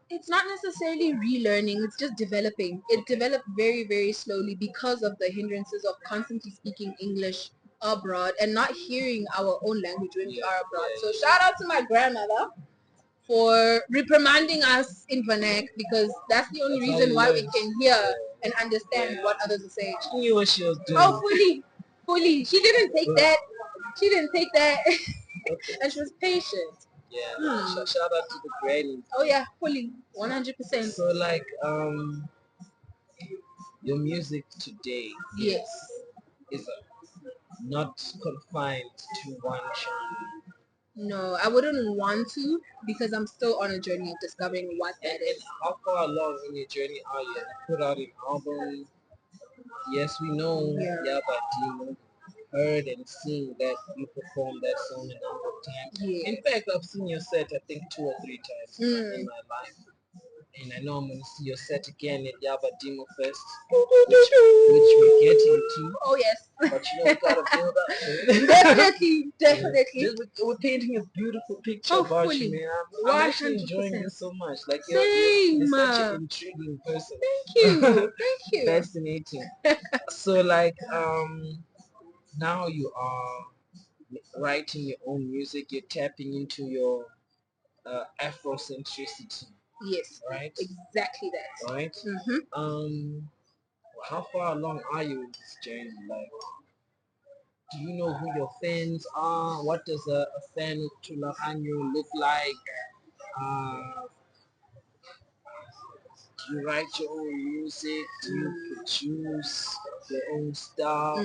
it's not necessarily relearning, it's just developing. It developed very, very slowly because of the hindrances of constantly speaking English abroad and not hearing our own language when we are abroad. So shout out to my grandmother for reprimanding us in Vernac, because that's the only reason why we can hear and understand what others are saying. She knew what she was doing. Oh, fully. She didn't take that. And she was patient. Yeah. Shout out to the granny. Oh yeah, fully, 100%. So, like, your music today, yes, is not confined to one genre. No, I wouldn't want to, because I'm still on a journey of discovering what that is. How far along in your journey are you? You put out an album. Yes, we know Yaba Dino. Heard and seen that you performed that song a number of times. In fact, I've seen your set, I think, 2 or 3 times in my life. and I know I'm gonna see your set again at Yaba Demo Fest, which we're getting to. Oh yes. But you know, we gotta build up to it. Definitely, definitely. We're painting a beautiful picture Oh, about you, fully. man. I'm actually enjoying 100%. this so much. Like you're Same. such an intriguing person. Thank you. Thank you. Fascinating. So like now you are writing your own music. You're tapping into your Afrocentricity, Yes. right? Exactly that. Right. How far along are you in this journey? Like, do you know who your fans are? What does a fan of Thulaganyo look like? Uh, do you write your own music? Do you produce your own stuff?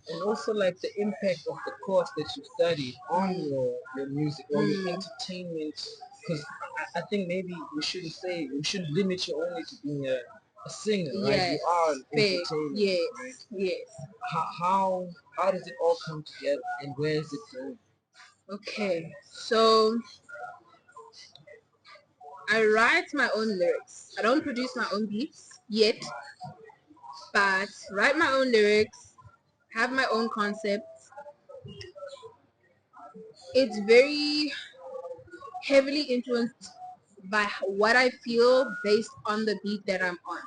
And also like the impact of the course that you studied on your music or your entertainment, because I think maybe we shouldn't limit you only to being a singer, right? Yes. You are an Fair. entertainer, Yes. right? Yes. How does it all come together and where is it going? Okay. So I write my own lyrics. I don't produce my own beats yet, but write my own lyrics, have my own concepts. It's very heavily influenced by what I feel based on the beat that I'm on.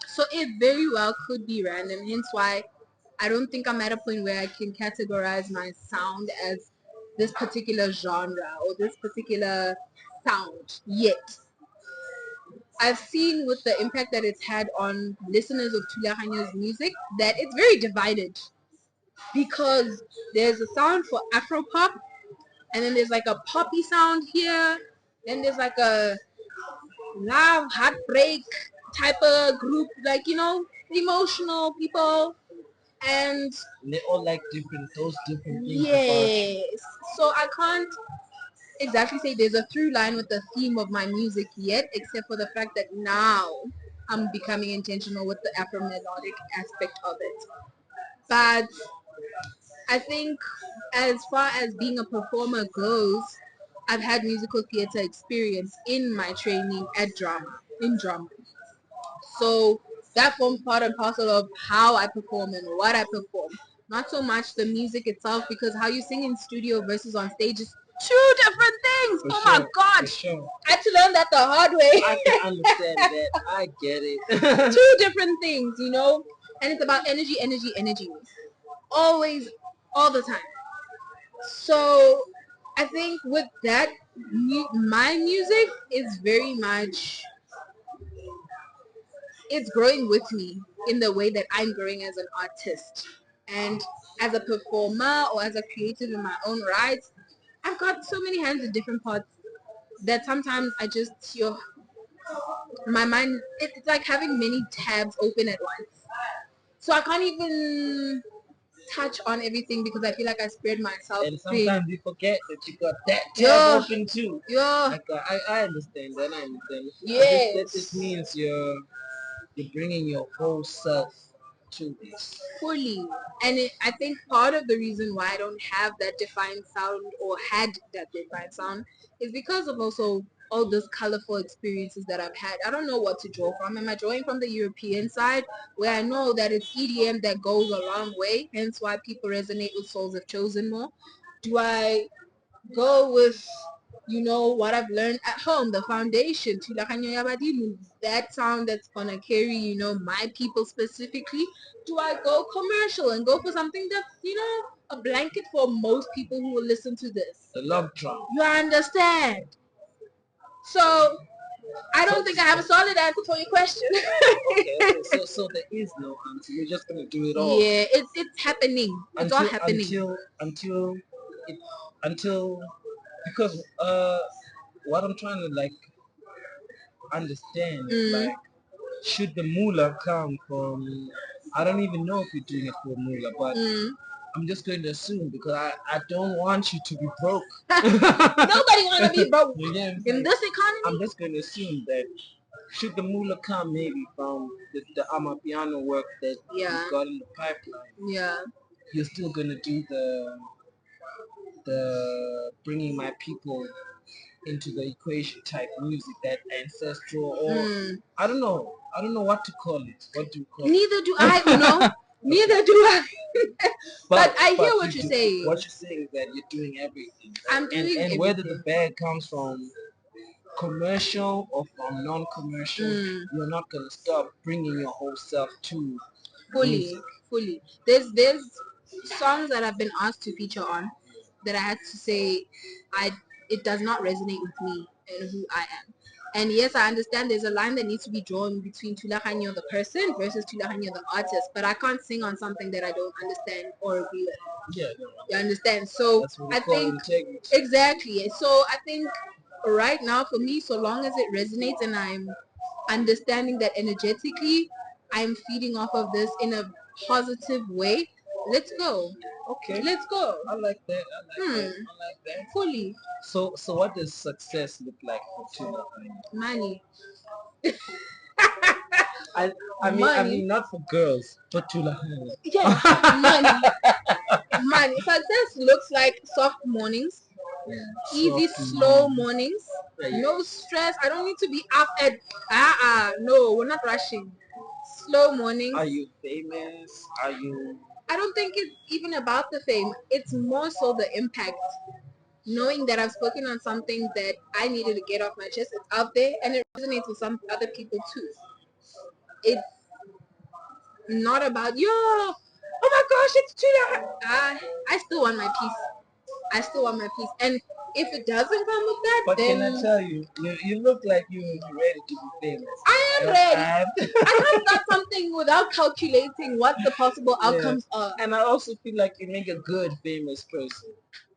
So it very well could be random, hence why I don't think I'm at a point where I can categorize my sound as this particular genre or this particular sound yet. I've seen with the impact that it's had on listeners of Thulaganyo's music that it's very divided because there's a sound for Afropop and then there's like a poppy sound here, then there's like a love heartbreak type of group, like emotional people, and And they all like those different things about you. yes, so I can't exactly say there's a through line with the theme of my music yet, except for the fact that now I'm becoming intentional with the Afro melodic aspect of it. But I think as far as being a performer goes, I've had musical theater experience in my training at in drama. So that forms part and parcel of how I perform and what I perform. Not so much the music itself, because how you sing in studio versus on stage is two different things. For Oh sure, my God. for sure. I had to learn that the hard way. I can understand that. I get it. Two different things, and it's about energy, energy, energy. Always, all the time. So I think with that, my music is very much, it's growing with me in the way that I'm growing as an artist. And as a performer or as a creative in my own right, I've got so many hands in different parts that sometimes I just, my mind, it's like having many tabs open at once. So I can't even touch on everything because I feel like I spread myself And thin. sometimes you forget that you got that tab open too. Yeah. Like I understand that. I understand. Yes. That just means you're bringing your whole self to this. Fully. And I think part of the reason why I don't have that defined sound or had that defined sound is because of also all those colorful experiences that I've had. I don't know what to draw from. Am I drawing from the European side where I know that it's EDM that goes a long way, hence why people resonate with Souls Have Chosen more? Do I go with what I've learned at home, the foundation, Thulaganyo ya Badimo, that sound that's gonna carry, my people specifically? Do I go commercial and go for something that's, a blanket for most people who will listen to this? The love drum. You understand? So I don't think I have a solid answer for your question. Okay. So there is no answer. You're just gonna do it all. Yeah, it's happening. It's all happening. Until because what I'm trying to like understand is like, should the moolah come from, I don't even know if you're doing it for moolah, but I'm just going to assume because I don't want you to be broke. Nobody want to be broke in this economy. I'm just going to assume that should the moolah come maybe from the Amapiano work that you've got in the pipeline, you're still going to do the bringing my people into the equation type music, that ancestral, or I don't know what to call it. What do you call it? Neither do I, Neither do I. But I hear what you're saying. What you're saying is that you're doing everything. Right? I'm doing everything. And whether the bag comes from commercial or from non-commercial, you're not gonna stop bringing your whole self to music. Fully. There's songs that I've been asked to feature on that I had to say it does not resonate with me and who I am. And yes, I understand there's a line that needs to be drawn between Thulaganyo the person versus Thulaganyo the artist, but I can't sing on something that I don't understand or agree with. Yeah, you understand? So I think integrity. Exactly. So I think right now for me, so long as it resonates and I'm understanding that energetically I'm feeding off of this in a positive way, let's go. Okay. Let's go. I like that. I like that. Fully. So what does success look like for Tula? Money. I mean not for girls, but Tula. Yes, money. Money. Success looks like soft mornings. Easy, slow mornings. No stress. I don't need to be up at no, we're not rushing. Slow mornings. Are you famous? Are you I don't think it's even about the fame. It's more so the impact. Knowing that I've spoken on something that I needed to get off my chest, it's out there and it resonates with some other people too. It's not about oh my gosh, it's true. I still want my peace. And if it doesn't come with that, but then can I tell you, you look like you're ready to be famous. I am ready. I can't start something without calculating what the possible outcomes are. And I also feel like you make a good famous person.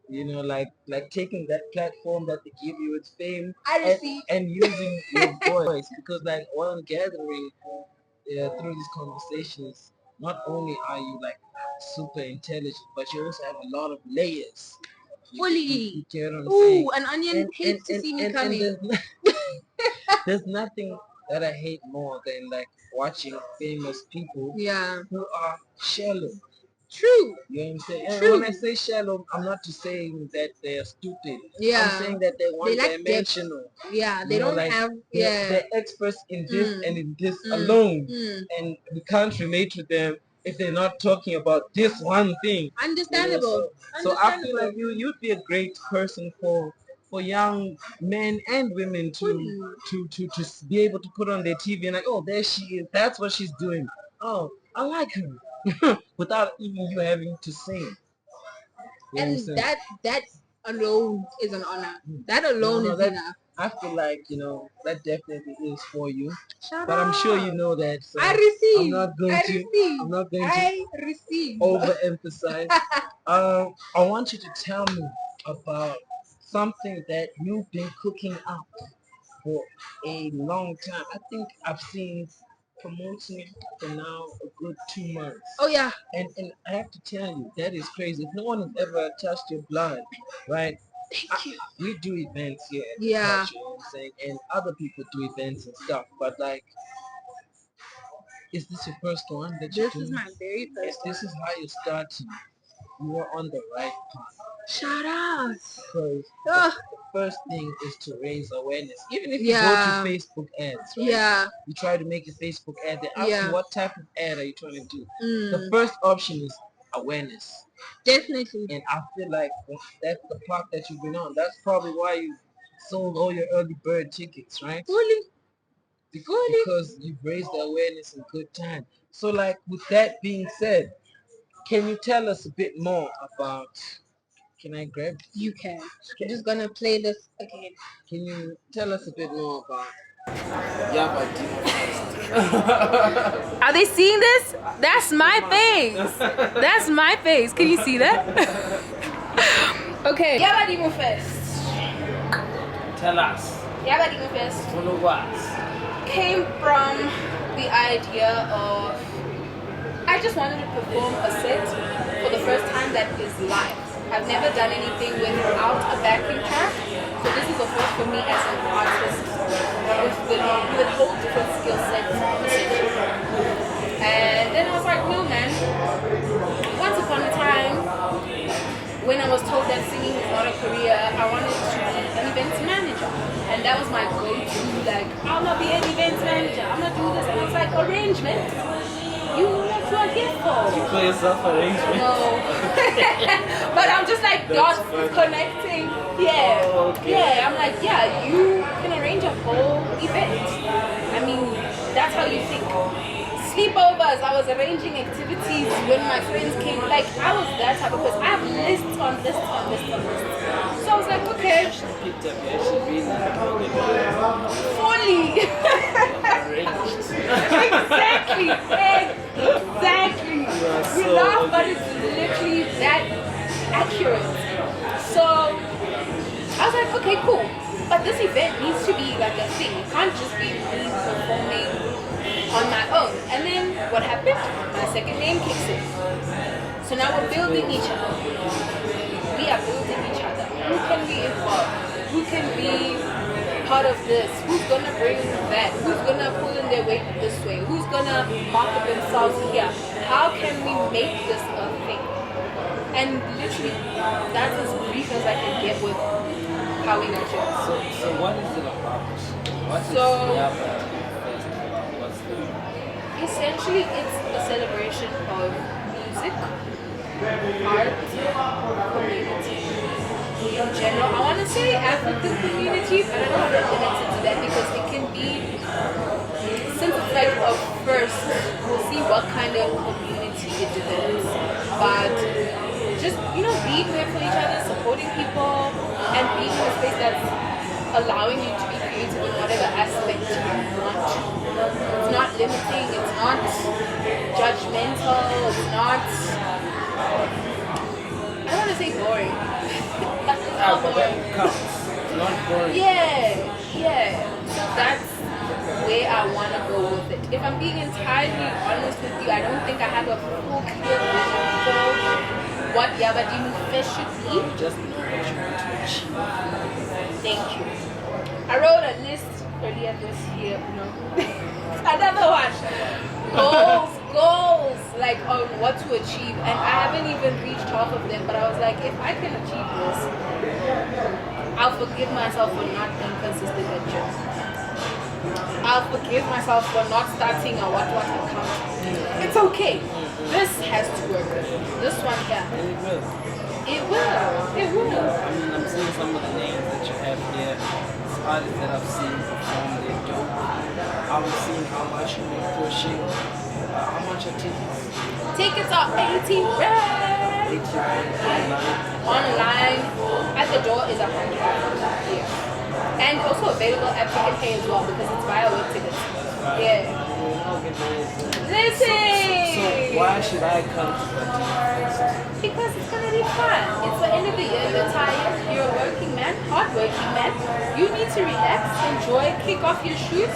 You know, like taking that platform that they give you, its fame, and using your voice, because like what I'm gathering through these conversations, not only are you like super intelligent, but you also have a lot of layers. Fully. You get what I'm saying? An onion hates to see me coming. There's nothing that I hate more than like watching famous people who are shallow. True. You know what I'm saying? And when I say shallow, I'm not just saying that they're stupid. I'm saying that they're one-dimensional. They don't have. They're experts in this and in this alone, and we can't relate to them if they're not talking about this one thing. Understandable. So I feel like you'd be a great person for young men and women to be able to put on their TV and like, oh, there she is. That's what she's doing. Oh, I like her. Without even you having to sing. And that alone is an honor. That alone is enough. I feel like, that definitely is for you. But I'm sure you know that. So I receive. I'm not going to overemphasize. I want you to tell me about something that you've been cooking up for a long time. I think I've seen promoting it for now a good 2 months. Oh yeah. And I have to tell you, that is crazy. If no one has ever touched your blood, right? Thank you. We do events here at the Kulcha, you know what I'm saying? And other people do events and stuff. But like, is this your first one that you're doing? This is my very first one. This is how you're starting. You are on the right path. Shout out. Because the first thing is to raise awareness. Even if you go to Facebook ads, right? You try to make a Facebook ad. They ask you what type of ad are you trying to do. The first option is awareness. Definitely. And I feel like that's the part that you've been on. That's probably why you sold all your early bird tickets, right? Fully. Because you've raised the awareness in good time. So like, with that being said, can you tell us a bit more about... Can I grab? You can. I'm just gonna play this again. Can you tell us a bit more about Yabadi? Are they seeing this? That's my face. That's my face. Can you see that? Okay. Yabadi Fest. Tell us. Yabadi Fest. Follow us. Came from the idea of I just wanted to perform a set for the first time that is live. I've never done anything without a backing track, so this is a first for me as an artist with a whole different skill set. And then I was like, no man, once upon a time, when I was told that singing is not a career, I wanted to be events manager. And that was my go-to, like, I'm not be an events manager, I'm not doing this. And it's like, arrangement. You know what you are here for. You call yourself arrangement? No. But I'm just like dots connecting. Yeah. Oh, okay. Yeah, I'm like, yeah, you can arrange a whole event. I mean, that's how you think. Sleepovers, I was arranging activities when my friends came. Like, I was that type of person. I have lists on lists on lists on lists. So I was like, okay. Picked up, you actually been Fully. arranged. Exactly. Exactly. We so laugh, but it's literally that accurate. So I was like, okay, cool. But this event needs to be like a thing. It can't just be me performing on my own. And then what happened? My second name kicks in. So now we're building each other. We are building each other. Who can we involve? Who can be part of this? Who's gonna bring that? Who's gonna pull in their weight this way? Who's gonna market themselves here? How can we make this a thing? And literally, that's as brief as I can get with how we got here. So what is it about? What is So- the Yaba What's the Essentially, it's a celebration of music, art, community. In general, I want to say African community, but I don't want to limit it to that because it can be, since it's like a first, we'll see what kind of community it develops. But just, being there for each other, supporting people, and being in a space that's allowing you to be creative in whatever aspect you want to. It's not limiting, it's not judgmental, it's not, I don't want to say boring. It's not but boring. that counts. It's not boring. Yeah. So that's where I want to go with it. If I'm being entirely honest with you, I don't think I have a full clear vision for what Yabadimu Fest should be. You just know what you want to achieve. Thank you. I wrote a list earlier this year, another one. Goals, like on what to achieve. And I haven't even reached half of them, but I was like, if I can achieve this, I'll forgive myself for not being consistent at gym. I'll forgive myself for not starting a what account. It's okay. This has to work. This one here. And it will. It will. I mean, I'm seeing some of the names that you have here. It's artists that I've seen perform their dope. I've seen how much you've been pushing. How much are tickets? Tickets are 18 rand. 80 online. Online. At the door is 100. Yeah. And also available at Ticket Pay as well because it's via web tickets. Yeah. Listen! So why should I come to Platinum Because it's gonna be fun. It's the end of the year, you're tired, you're a working man, hardworking man. You need to relax, enjoy, kick off your shoes,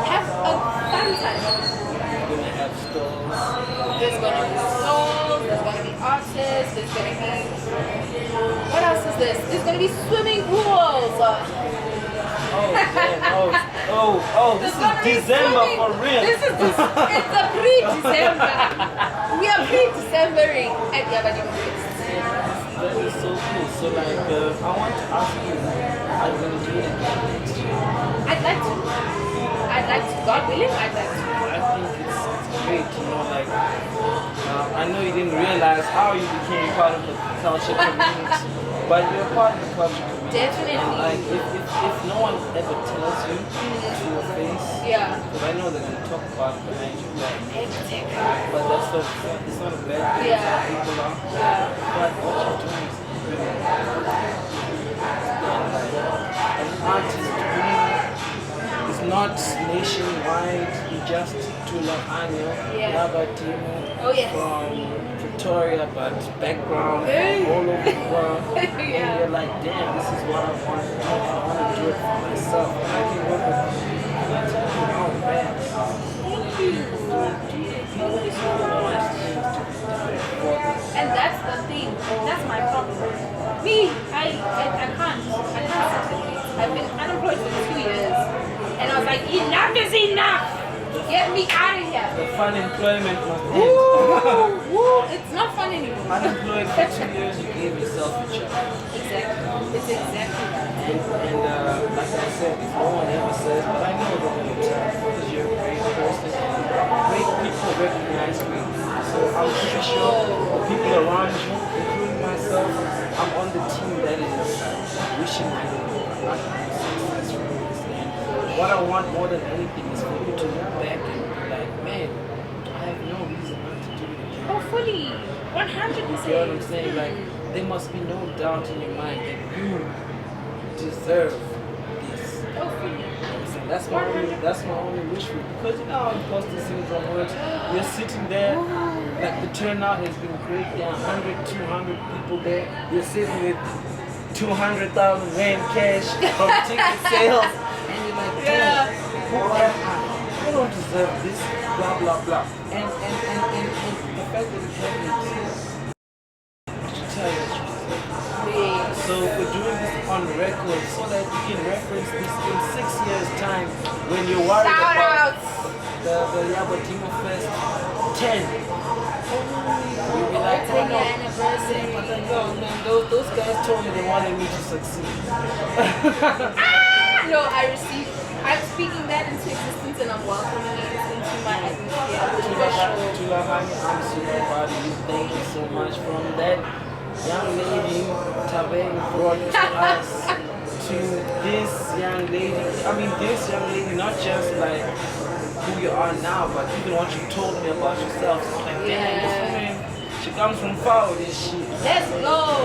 have a fun time. You're gonna have stalls. There's gonna be stalls, there's gonna be artists, there's gonna be, what else is this? There's gonna be swimming pools. This is December for real. It's a pre-December. We are pre-Decembering at Yabadimu Fest. That is so cool. So like, I want to ask you, are you gonna do it again next year? I'd like to. God willing, I'd like to. I think it's great, like, I know you didn't realize how you became part of the culture community, but you're part of the culture community. Definitely. And like, if no one ever tells you to your face, Yeah. because I know they're gonna talk about it behind your back, Hectic. but it's not a bad thing. Yeah. Some people are. But what you're doing is really an artist is not nationwide. You just Thulaganyo, Yeah. Yabadimu Oh, yes. from Pretoria, but background Hey. from all over the world. Yeah. And you're like, damn, this is what I want to do. I want to do it for myself. And I can work with you. I tell you how bad. Thank you. And that's the thing. That's my problem. Me, I can't. I've been unemployed for 2 years. And I was like, enough is enough. Get me out of here. The fun employment must Woo, end. woo. It's not fun anymore. Unemployed for 2 years, you gave yourself a job. Exactly. It's exactly that. And like I said, if no one ever says, but I know that when it's because you're a great person, great people recognize great people. So I'm pretty sure the people around you, including myself, I'm on the team that is wishing you success for this. And what I want more than anything is for you to look back and be like, man, I have no reason not to do it again. Oh, fully. 100%. You know what I'm saying? Like, there must be no doubt in your mind that you deserve this. Oh, fully. That's my only wish for you. Because you know how imposter syndrome works. You're sitting there, like the turnout has been great. There are 100, 200 people there. You're sitting with 200,000 rand cash from ticket sales, and you're like, Yeah. who am I? I don't deserve this. Blah blah blah. And the fact that it's happening, I should tell you that you deserve it. So we're doing this on record so that you can reference this in 6 years' time when you're worried Shout about outs. the Yabatima Fest 10. You'll be like, 10-year anniversary. but then no, man, those guys told me they wanted me to succeed. No, I'm speaking that into existence and I'm welcoming it into my atmosphere. For sure. Thulaganyo, I'm super proud of you. Thank you so much. From that young lady Tabeng brought to us to this young lady. I mean, this young lady, not just like who you are now, but even what you told me about yourself. It's like, damn, this woman, she comes from far with this shit. Let's go.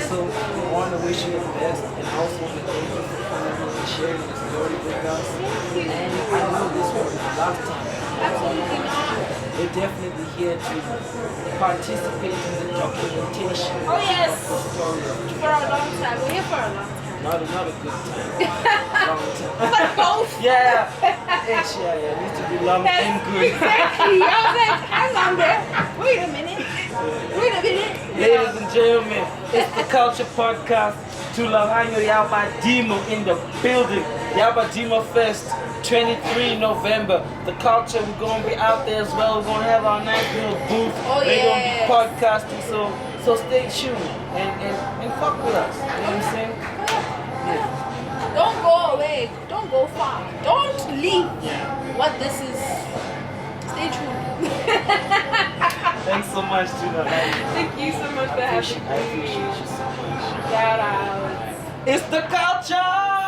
So I want to wish you the best, and I also want to thank you for coming and sharing the story with us. Thank you. And I know this wasn't the last time. Absolutely not. We're definitely here to participate in the documentation Oh, yes. of the story of For a long time. We're here for a long time. not a good time. Long time. But both. Yeah. It needs to be long and good. Exactly. I was like, hang on there. Wait a minute. Wait a minute. Ladies and gentlemen, it's the Culture Podcast. Thulaganyo Yabadimo in the building. Yabadimo Fest, 23 November. The Culture, we're going to be out there as well. We're going to have our nice little booth. Oh, we're going to be yes. podcasting, so stay tuned and fuck with us. You know what I'm saying? Yeah. Don't go away. Don't go far. Don't leave. Yeah. What this is. Stay tuned. Thanks so much, Thulaganyo. Thank you so much for I having appreciate you so much. me. Shout out. It's the Culture!